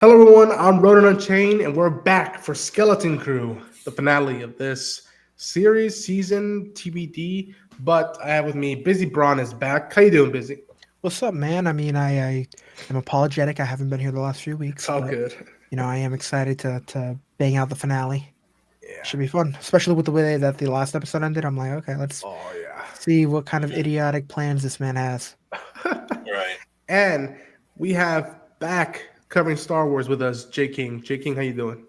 Hello, everyone. I'm Ronan Unchained, and we're back for Skeleton Crew, the finale of this series, season, TBD. But I have with me Busy Braun is back. How you doing, Busy? What's up, man? I am apologetic. I haven't been here the last few It's weeks, all but good. I am excited to bang out the finale. Yeah. Should be fun, especially with the way that the last episode ended. I'm like, okay, let's Oh yeah. see what kind of idiotic plans this man has. Right. And we have back covering Star Wars with us, JKing. JKing, how you doing?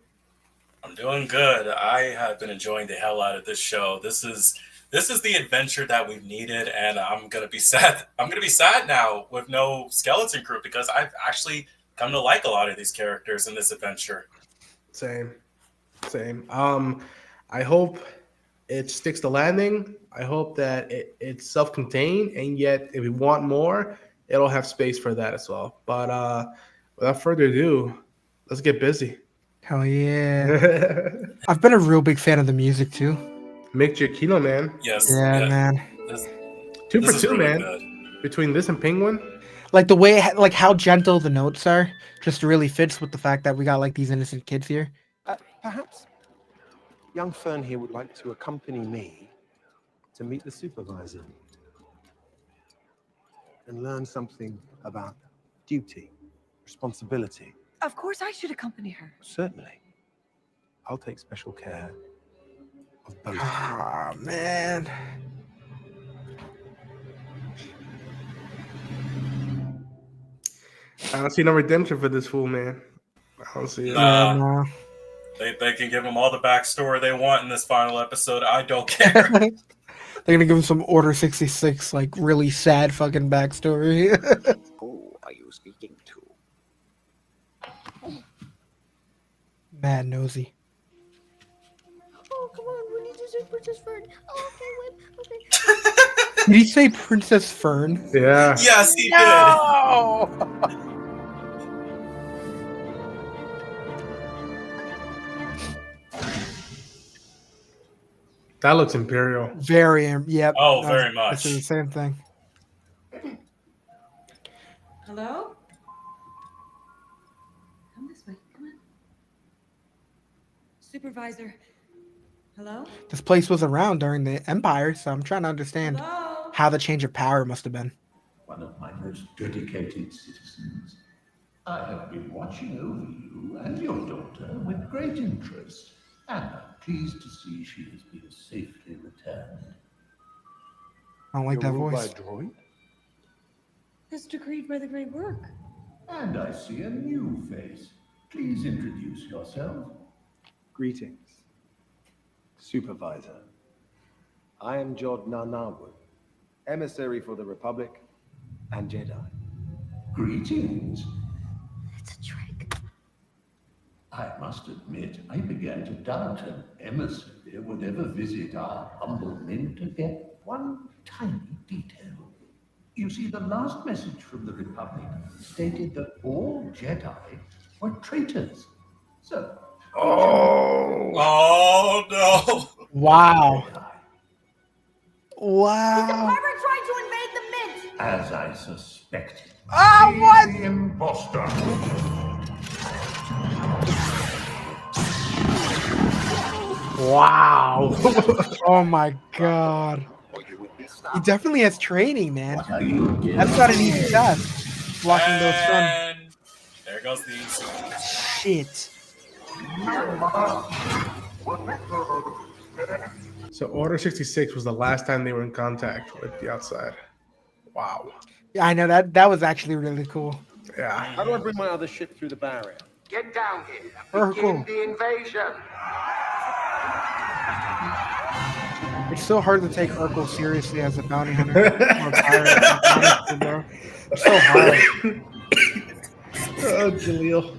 I'm doing good. I have been enjoying the hell out of this show. This is the adventure that we've needed, and I'm gonna be sad. I'm gonna be sad now with no skeleton crew because I've actually come to like a lot of these characters in this adventure. Same, same. I hope it sticks to landing. I hope that it's self-contained, and yet if we want more, it'll have space for that as well. But without further ado, let's get busy. Hell yeah! I've been a real big fan of the music too. Mick Giacchino, man. Yes, Yeah, yeah. man. This, Two this for is two, really man. good. Between this and Penguin. Like the way, like how gentle the notes are, just really fits with the fact that we got like these innocent kids here. Perhaps young Fern here would like to accompany me to meet the supervisor and learn something about duty, responsibility. Of course I should accompany her. Certainly. I'll take special care of both. Ah, man. I don't see no redemption for this fool, man. I don't see it. Nah. No. They can give them all the backstory they want in this final episode. I don't care. They're gonna give him some Order 66, like really sad fucking backstory. Who are you speaking to? Mad nosy. Oh, come on, we need to say Princess Fern. Oh, okay, wait, okay. Did he say Princess Fern? Yeah. Yes, he did. No! That looks imperial. Very, yep. Oh, I very was much. thinking the same thing. Hello? Come this way, come on. Supervisor. Hello? This place was around during the Empire, so I'm trying to understand Hello? how the change of power must have been. One of my most dedicated citizens. I have been watching over you and your daughter with great interest, and I'm pleased to see she has been safely returned. I don't like You're that ruled by voice. a droid? As decreed by the great work. And I see a new face. Please introduce yourself. Greetings, Supervisor. I am Jod Narnarwood, emissary for the Republic and Jedi. Greetings. It's a trick. I must admit, I began to doubt an emissary would ever visit our humble men to get one tiny detail. You see, the last message from the Republic stated that all Jedi were traitors. So, Oh no. Wow. Jedi, Wow. Harvard tried to invade the Mint! as I suspected. Ah, what? The imposter. Wow. Oh my god. He definitely has training, man. What are you doing? That's not an easy task. Blocking those sun. And there goes the Shit. So Order 66 was the last time they were in contact with the outside. Wow. Yeah, I know that was actually really cool. Yeah. How do I bring my other ship through the barrier? Get down here Oh, and begin cool. the invasion. It's so hard to take Urkel seriously as a bounty hunter or a pirate. Honestly, bro. It's so hard. Oh, Jaleel.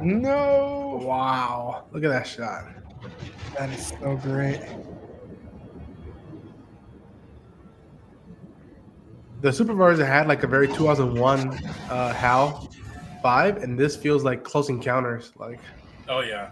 No. Wow. Look at that shot. That is so great. The Supervisor had like a very 2001 HAL 5, and this feels like Close Encounters. Like, Oh yeah.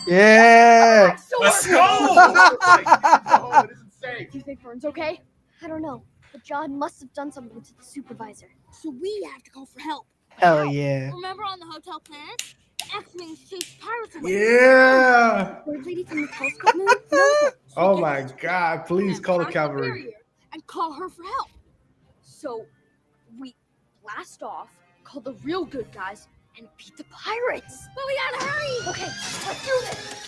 Yeah. Let's go! Do you think Fern's okay? I don't know, but John must have done something to the supervisor. So we have to call for help. Hell yeah. Remember on the hotel planet? The X-Wings chased pirates away. Yeah. The bird lady from the telescope moon knows them. Oh my God! Please And call the pass cavalry. barrier and call her for help. So we blast off, call the real good guys, and beat the pirates. But we gotta hurry. Okay, let's do this.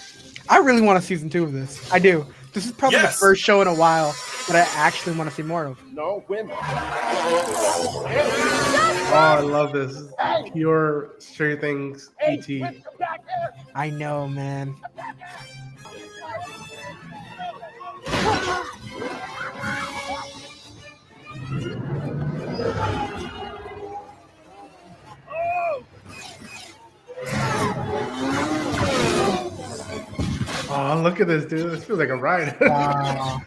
I really want a season 2 of this. I do. This is probably Yes. the first show in a while that I actually want to see more of. No women. Oh, I love this. Pure Stranger Things ET. I know, man. Oh, look at this, dude. This feels like a ride. Wow.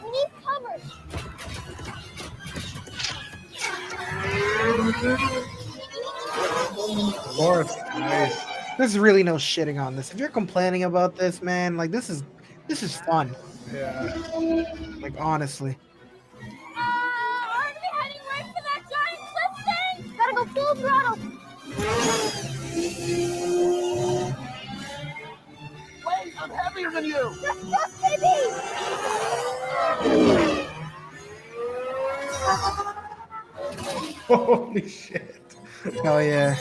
We need cover. Of course. Nice. There's really no shitting on this. If you're complaining about this, man, like this is fun. Yeah. Like honestly. Aren't we heading right for that giant cliff thing? Gotta go full throttle. Wait, I'm heavier than you. Let's go, baby. Holy shit. Hell yeah.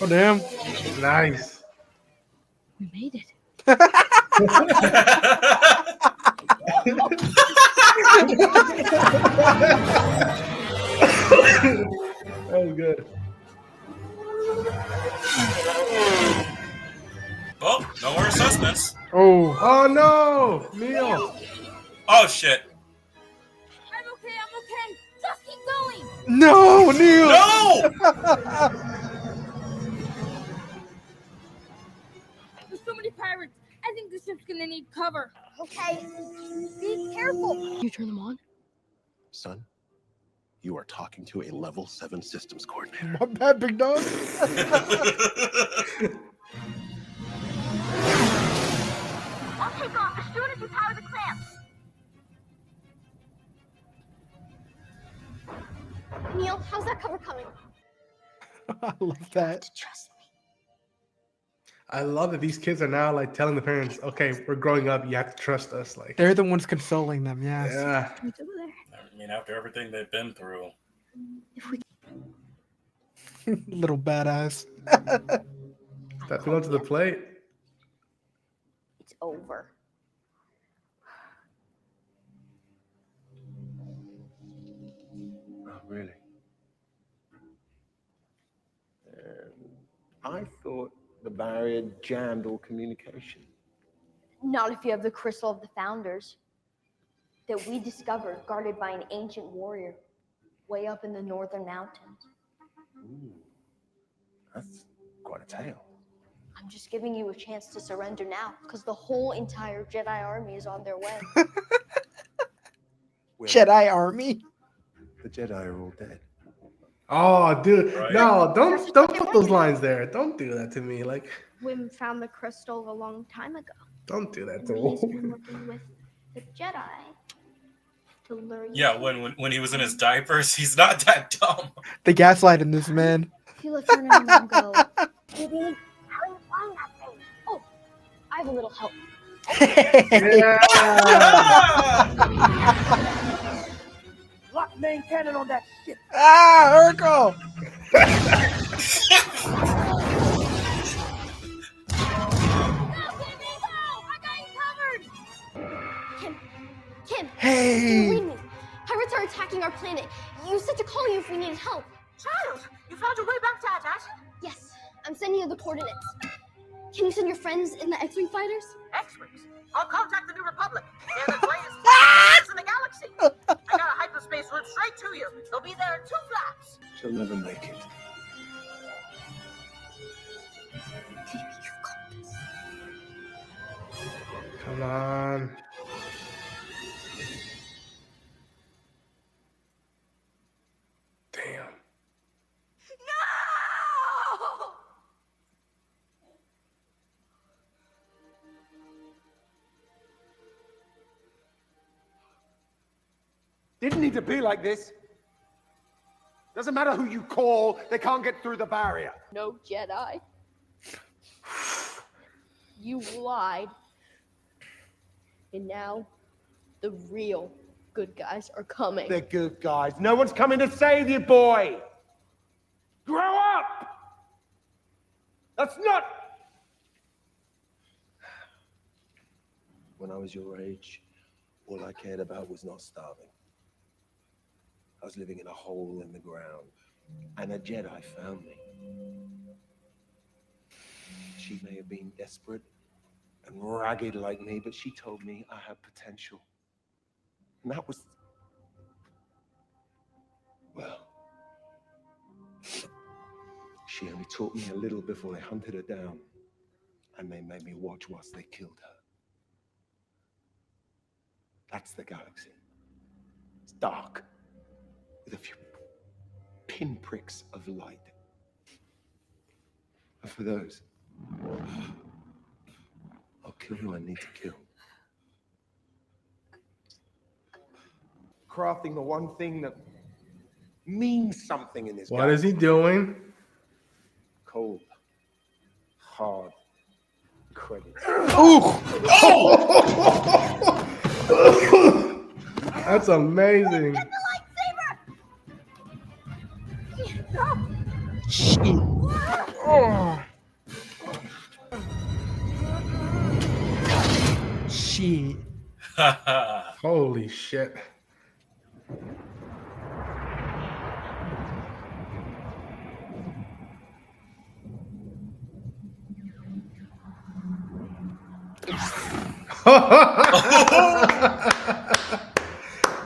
Oh damn. Nice. We made it. That was good. Oh, no more assessments. Oh. Oh no, Neil. Oh shit. I'm okay. Just keep going. No, Neil. No! There's so many pirates. I think the ship's gonna need cover. Okay, be careful. You turn them on? Son, you are talking to a level 7 systems coordinator. My bad, big dog. I'll take off as soon as you power the clamps. Neil, how's that cover coming? I love that. Trust me. I love that these kids are now like telling the parents, okay, we're growing up, you have to trust us. Like, They're the ones consoling them, yes. yeah. It's over there. I mean, after everything they've been through. If we Little badass. Stepping onto the plate. it's over. Oh, really? I thought the barrier jammed all communication. Not if you have the crystal of the founders that we discovered guarded by an ancient warrior way up in the northern mountains. Ooh, that's quite a tale. I'm just giving you a chance to surrender now because the whole entire Jedi army is on their way. Well, Jedi army. the Jedi are all dead. Oh, dude, Right. no, don't put those lines there. Don't do that to me. Like, Wim found the crystal a long time ago. don't do that to And he's me. been working with the Jedi to lure you. Yeah, when he was in his diapers, he's not that dumb. The gaslight in this, man. He let Turner and Mom go. Baby, how are you flying that thing? Oh, I have a little help. Yeah. Lock main cannon on that shit. Ah, Urkel. Kim, Hey. lead me. Pirates are attacking our planet. You said to call you if we needed help. Child, you found your way back to Adasha? Yes, I'm sending you the coordinates. Can you send your friends in the X-Wing fighters? X-Wings. I'll contact the New Republic. They're the greatest fighters in the galaxy. I got a hyperspace route straight to you. They'll be there in 2 flaps. She'll never make it. Come on. Damn. Didn't need to be like this. Doesn't matter who you call, they can't get through the barrier. No Jedi. You lied. And now the real good guys are coming. They're good guys. No one's coming to save you, boy. Grow up! That's not... When I was your age, all I cared about was not starving. I was living in a hole in the ground, and a Jedi found me. She may have been desperate and ragged like me, but she told me I had potential. And that was... well... she only taught me a little before they hunted her down, and they made me watch whilst they killed her. That's the galaxy. It's dark, with a few pinpricks of light. And for those, I'll kill who I need to kill. Crafting the one thing that means something in this What is he doing? Cold, hard credits. That's amazing. Shit. Oh. Shit. Holy shit.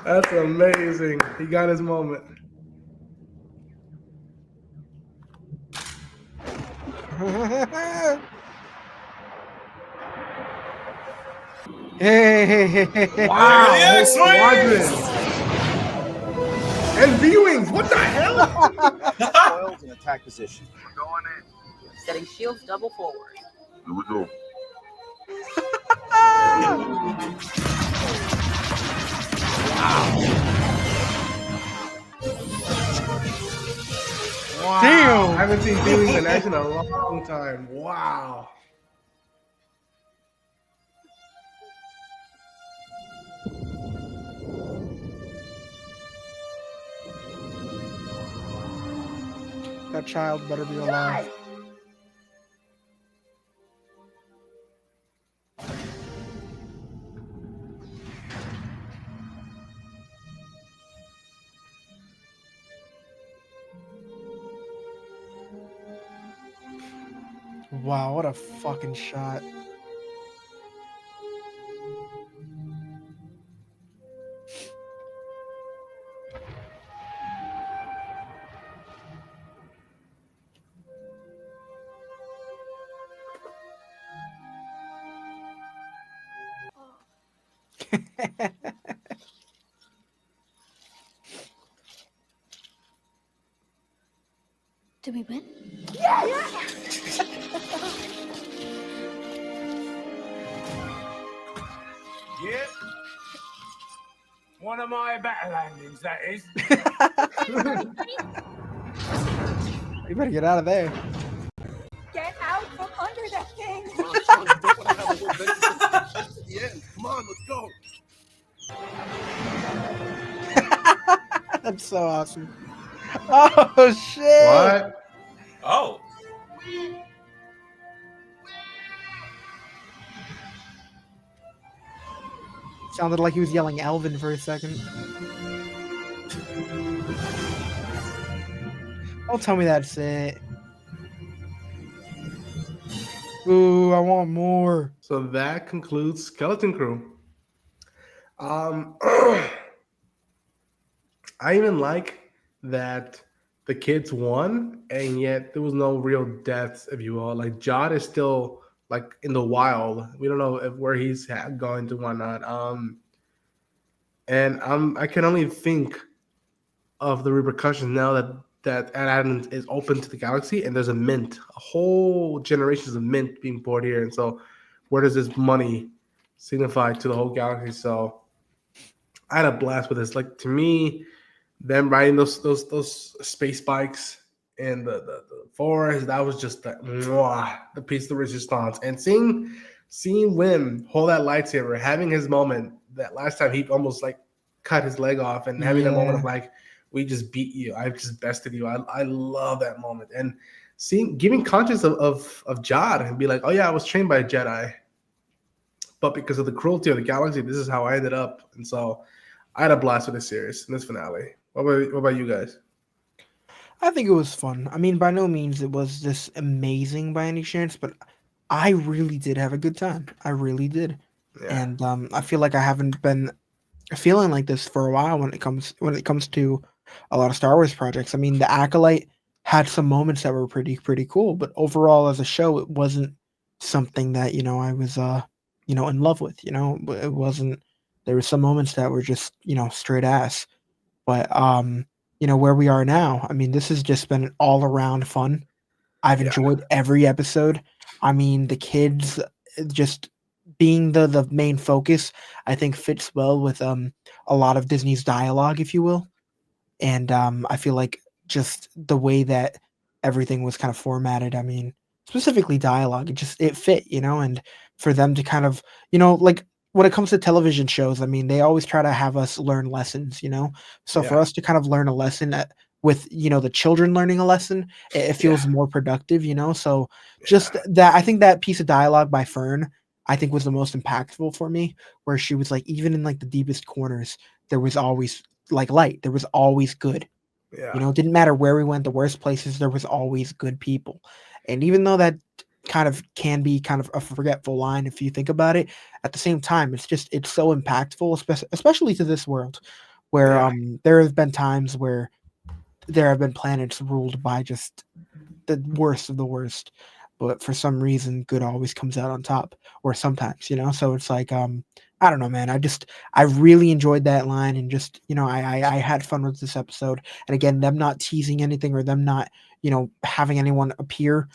That's amazing. He got his moment. Hey. Wow. The X-Wings! And V-Wings. What the hell? Coils in attack position. Going in. Setting shields double forward. Here we go. Wow. Damn. I haven't seen V-Wings in action in a long time. Wow. That child better be alive. Wow, what a fucking shot. Did we win? Yep. One of my better landings, that is. You better get out of there. Get out from under that thing. Yeah, come on, let's go. That's so awesome. Oh shit! What? Oh. Sounded like he was yelling Alvin for a second. Don't tell me that's it. Ooh, I want more. So that concludes Skeleton Crew. I even like that the kids won, and yet there was no real deaths, if you will. Like Jod is still like in the wild. We don't know where he's going to whatnot. And I can only think of the repercussions now that Aladdin is open to the galaxy, and there's a mint, a whole generations of mint being poured here. And so, where does this money signify to the whole galaxy? So, I had a blast with this. Like to me, them riding those space bikes in the forest, that was just the piece of resistance. And seeing Wim hold that lightsaber, having his moment that last time he almost like cut his leg off, and having that moment Yeah. of like, we just beat you, I just bested you. I love that moment. And seeing giving conscience of Jod and be like, oh yeah, I was trained by a Jedi, but because of the cruelty of the galaxy, this is how I ended up. And so I had a blast with this series in this finale. What about you guys? I think it was fun. I mean, by no means it was this amazing by any chance, but I really did have a good time. I really did. Yeah, And I feel like I haven't been feeling like this for a while when it comes to a lot of Star Wars projects. I mean, The Acolyte had some moments that were pretty cool, but overall as a show, it wasn't something that I was in love with. It wasn't. There were some moments that were just straight ass, but where we are now, I mean, this has just been all around fun. I've yeah, enjoyed every episode. I mean, the kids just being the main focus, I think fits well with a lot of Disney's dialogue, if you will. And I feel like just the way that everything was kind of formatted, I mean, specifically dialogue, it fit, and for them to kind of, like when it comes to television shows, I mean, they always try to have us learn lessons. So for yeah, us to kind of learn a lesson with the children learning a lesson, it yeah, feels more productive. So yeah, just that, I think that piece of dialogue by Fern, I think was the most impactful for me, where she was like, even in like the deepest corners, there was always like light. There was always good. yeah, It didn't matter where we went, the worst places, there was always good people. And even though that kind of can be kind of a forgetful line if you think about it, at the same time, it's so impactful, especially to this world, where yeah, there have been times where there have been planets ruled by just the worst of the worst, but for some reason good always comes out on top, or sometimes. So it's like I don't know, man. I really enjoyed that line, and just I had fun with this episode. And again, them not teasing anything, or them not having anyone appear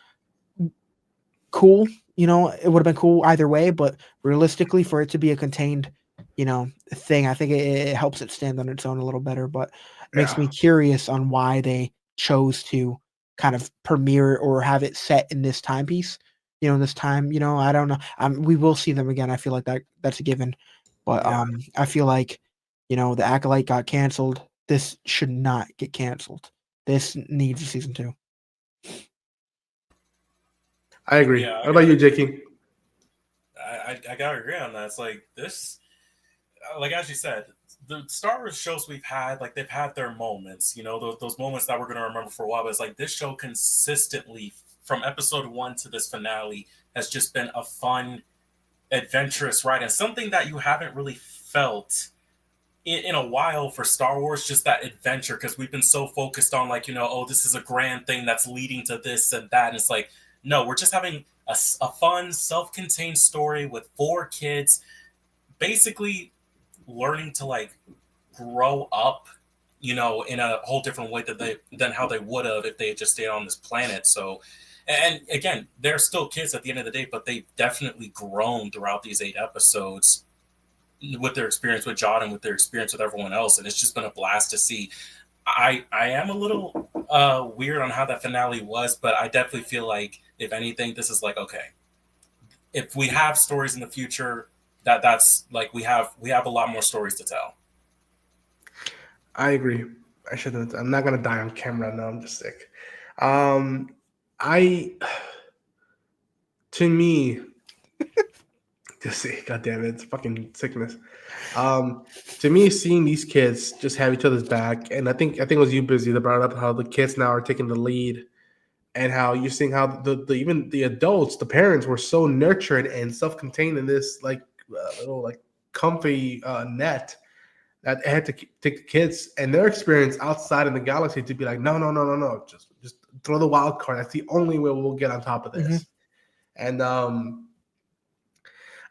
cool. It would have been cool either way, but realistically, for it to be a contained thing, I think it helps it stand on its own a little better. But it makes yeah, me curious on why they chose to kind of premiere or have it set in this timepiece. This time, I don't know. We will see them again. I feel like that's a given. But yeah. I feel like the Acolyte got canceled. This should not get canceled. This needs a season 2. I agree. Yeah, What about you, JKing? I gotta agree on that. It's like this, like as you said, the Star Wars shows we've had, like they've had their moments, those moments that we're gonna remember for a while. But it's like this show consistently, from episode 1 to this finale, has just been a fun, adventurous ride, and something that you haven't really felt in a while for Star Wars, just that adventure, because we've been so focused on like, oh, this is a grand thing that's leading to this and that. And it's like, no, we're just having a fun, self-contained story with 4 kids basically learning to like grow up, in a whole different way than how they would have if they had just stayed on this planet. So, and again, they're still kids at the end of the day, but they've definitely grown throughout these 8 episodes with their experience with John and with their experience with everyone else, and it's just been a blast to see. I am a little weird on how that finale was, but I definitely feel like if anything, this is like, okay, if we have stories in the future, that's like we have a lot more stories to tell. I agree. I shouldn't. I'm not gonna die on camera. No, I'm just sick. Um, I to me, just say, God damn it, it's fucking sickness. To me, seeing these kids just have each other's back, and I think it was you, Busy, that brought up how the kids now are taking the lead, and how you're seeing how the even the adults, the parents, were so nurtured and self-contained in this like little like comfy net that had to take the kids and their experience outside in the galaxy to be like, no, no, no, no, no, just throw the wild card. That's the only way we'll get on top of Mhm. this. And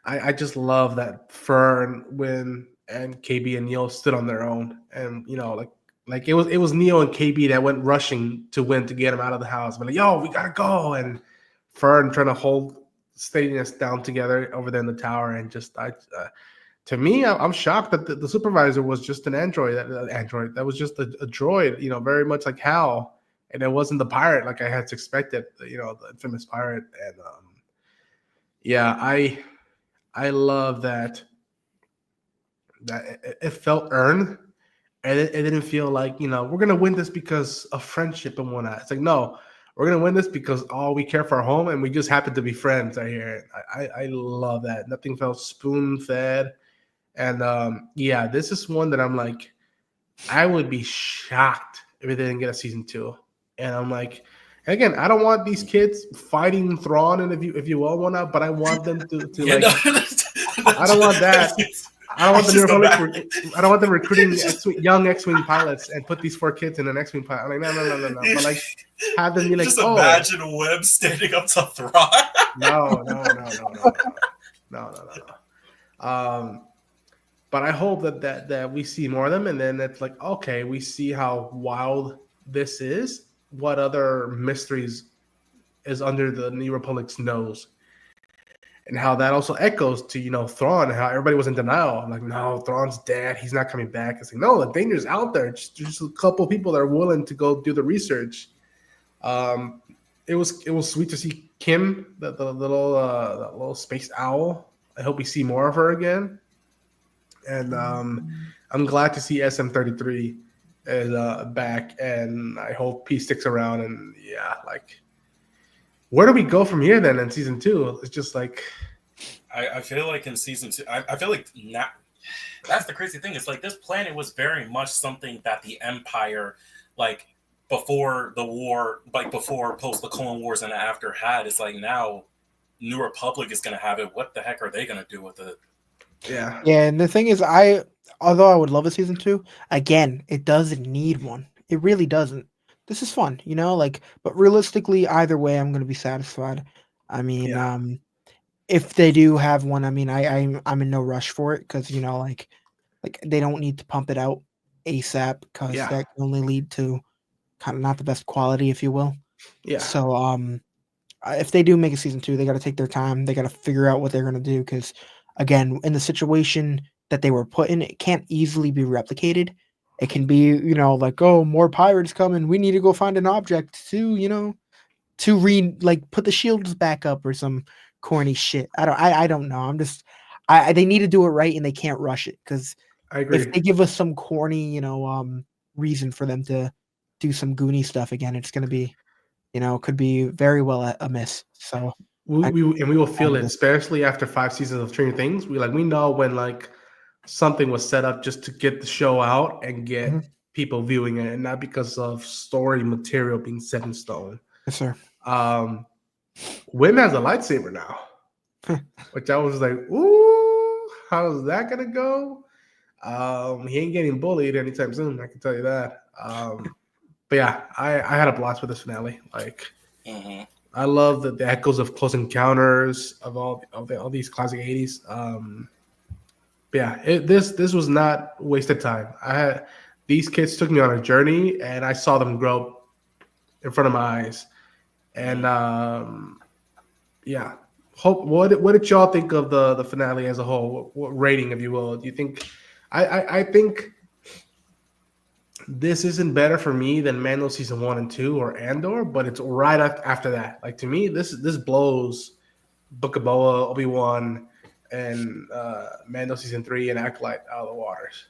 I just love that Fern, Win, and KB and Neil stood on their own, and like it was Neo and KB that went rushing to Win to get him out of the house, but like, yo, we gotta go, and Fern trying to hold steadiness down together over there in the tower, and just to me, I'm shocked that the supervisor was just an android. Android that was just a droid. Very much like Hal, and it wasn't the pirate like I had expected. The infamous pirate. And yeah, I love that it felt earned, and it didn't feel like we're gonna win this because of friendship and whatnot. It's like, no, we're gonna win this because we care for our home and we just happen to be friends right here. I love that. Nothing felt spoon fed. And yeah, this is one that I'm like, I would be shocked if it didn't get a season 2. And I'm like, again, I don't want these kids fighting Thrawn and if you will whatnot, but I want them to Yeah, like. no, I don't want that. I don't want the Just New go Republic. back. I don't want them recruiting young X-wing pilots and put these 4 kids in an X-wing pilot. I'm like, no. But like, have them be like, Just oh, imagine Webb standing up to Thrawn. no. But I hope that we see more of them, and then it's like, okay, we see how wild this is. What other mysteries is under the New Republic's nose, and how that also echoes to Thrawn, and how everybody was in denial. Like, no, Thrawn's dead. He's not coming back. It's like, no, the danger's out there. Just a couple people that are willing to go do the research. It was sweet to see Kim, the little space owl. I hope we see more of her again. And I'm glad to see SM33 is back, and I hope he sticks around. And yeah, like, where do we go from here then in season 2? It's just like, I feel like in season 2, I feel like not. That's the crazy thing. It's like this planet was very much something that the Empire, like before the war, like before post the Clone Wars and after had. It's like now New Republic is going to have it. What the heck are they going to do with it? yeah. And the thing is, although I would love a season 2, again, it doesn't need one. It really doesn't. This is fun, but realistically, either way, I'm going to be satisfied. I mean, Yeah. if they do have one, I mean, I'm in no rush for it because, like they don't need to pump it out ASAP because Yeah. that can only lead to kind of not the best quality, if you will. Yeah. So, if they do make a season 2, they got to take their time. They got to figure out what they're going to do because, again, in the situation that they were put in, it can't easily be replicated. It can be, like, oh, more pirates coming. We need to go find an object to put the shields back up or some corny shit. I don't know. I'm just, they need to do it right and they can't rush it because I agree. if they give us some corny, reason for them to do some Goonie stuff again, it's going to be, could be very well a miss. So we will feel it, especially after 5 seasons of Stranger Things. We know when like something was set up just to get the show out and get people viewing it, and not because of story material being set in stone. Yes, sir. Wim has a lightsaber now, which I was like, ooh, how's that gonna go? He ain't getting bullied anytime soon, I can tell you that. But yeah, I had a blast with this finale. Like, I love the echoes of Close Encounters of all these classic 80s. But yeah, this was not wasted time. These kids took me on a journey, and I saw them grow in front of my eyes. And yeah, what did y'all think of the finale as a whole? What rating, if you will? Do you think? I think this isn't better for me than Mando season 1 and 2 or Andor, but it's right after that. Like, to me, this blows Book of Boba, Obi-Wan, and Mando season 3 and Acolyte out of the waters.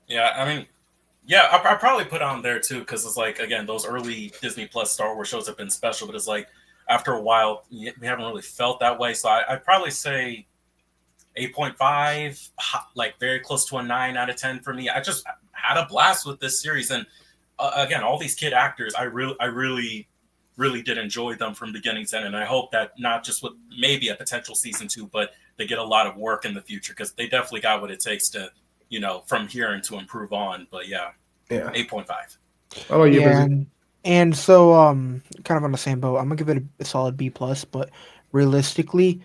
Yeah, I mean, yeah, I probably put on there too because it's like, again, those early Disney Plus Star Wars shows have been special, but it's like after a while we haven't really felt that way. So I'd probably say 8.5, like very close to a 9 out of 10 for me. I just had a blast with this series, and again, all these kid actors, I really did enjoy them from beginning to end, and I hope that not just with maybe a potential season 2, but they get a lot of work in the future because they definitely got what it takes to, from here and to improve on. But yeah, 8.5. Oh, you and so kind of on the same boat. I'm gonna give it a solid B+, but realistically,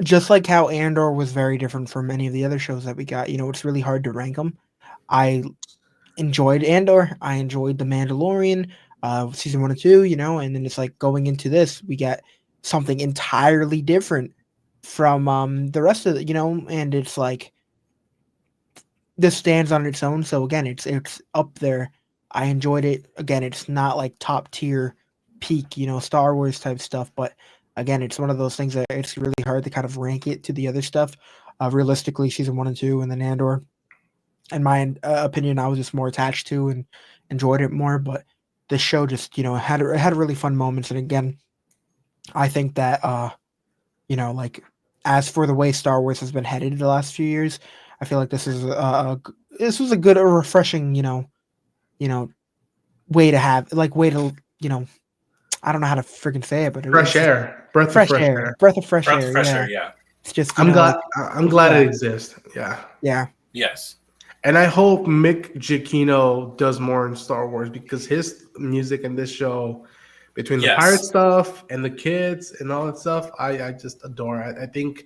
just like how Andor was very different from many of the other shows that we got, it's really hard to rank them. I enjoyed Andor. I enjoyed The Mandalorian, season 1 and 2, and then it's like going into this, we get something entirely different from the rest of the, and it's like this stands on its own. So again, it's up there. I enjoyed it. Again, it's not like top tier peak, Star Wars type stuff, but again, it's one of those things that it's really hard to kind of rank it to the other stuff. Realistically, season 1 and 2, and then Andor. In my opinion, I was just more attached to and enjoyed it more. But this show just, had really fun moments. And again, I think that like as for the way Star Wars has been headed the last few years, I feel like this is this was a good, a refreshing, way to have way to I don't know how to freaking say it, but Fresh air, breath of fresh air. breath of fresh Breath air. of fresh Yeah, air, yeah. it's just I'm glad. like, I'm glad yeah. it exists. Yeah. Yeah. Yes. And I hope Mick Giacchino does more in Star Wars because his music in this show, between the Yes. pirate stuff and the kids and all that stuff, I just adore it. I think,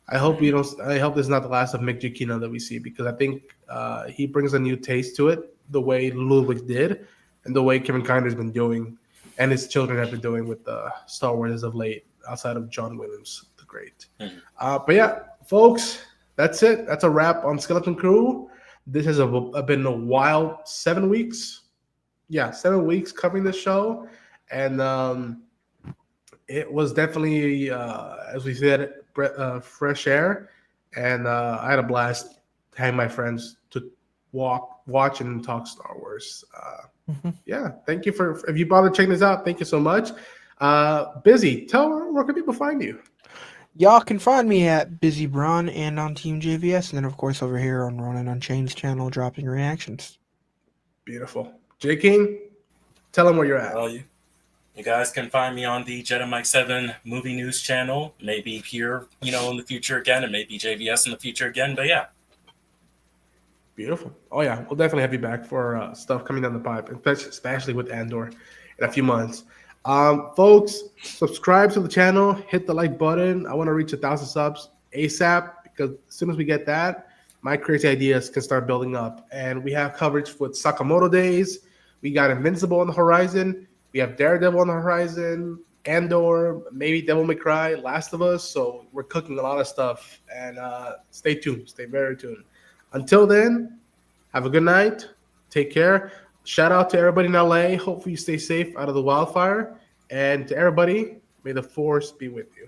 I hope you don't. I hope this is not the last of Mick Giacchino that we see because I think he brings a new taste to it, the way Ludwig did, and the way Kevin Kinder's been doing, and his children have been doing with Star Wars as of late, outside of John Williams, the great. But yeah, folks, that's it. That's a wrap on Skeleton Crew. This has been a wild 7 weeks. Yeah, 7 weeks covering the show. And it was definitely, as we said, fresh air. And I had a blast having my friends to watch and talk Star Wars. Yeah, thank you if you bothered checking this out, thank you so much. Busy, where can people find you? Y'all can find me at Busy Braun and on Team JVS, and then of course over here on Ronan Unchained's channel, dropping reactions. Beautiful. JKing, tell them where you're at. Well, you guys can find me on the Jedi Mike 7 movie news channel. Maybe here, in the future again, and maybe JVS in the future again. But yeah. Beautiful. Oh yeah, we'll definitely have you back for stuff coming down the pipe, especially with Andor in a few months. Folks, subscribe to the channel, hit the like button. I want to reach 1,000 subs ASAP because as soon as we get that, my crazy ideas can start building up. And we have coverage with Sakamoto Days. We got Invincible on the horizon. We have Daredevil on the horizon, Andor, maybe Devil May Cry, Last of Us. So we're cooking a lot of stuff. And stay tuned. Stay very tuned. Until then, have a good night. Take care. Shout out to everybody in LA. Hopefully you stay safe out of the wildfire. And to everybody, may the force be with you.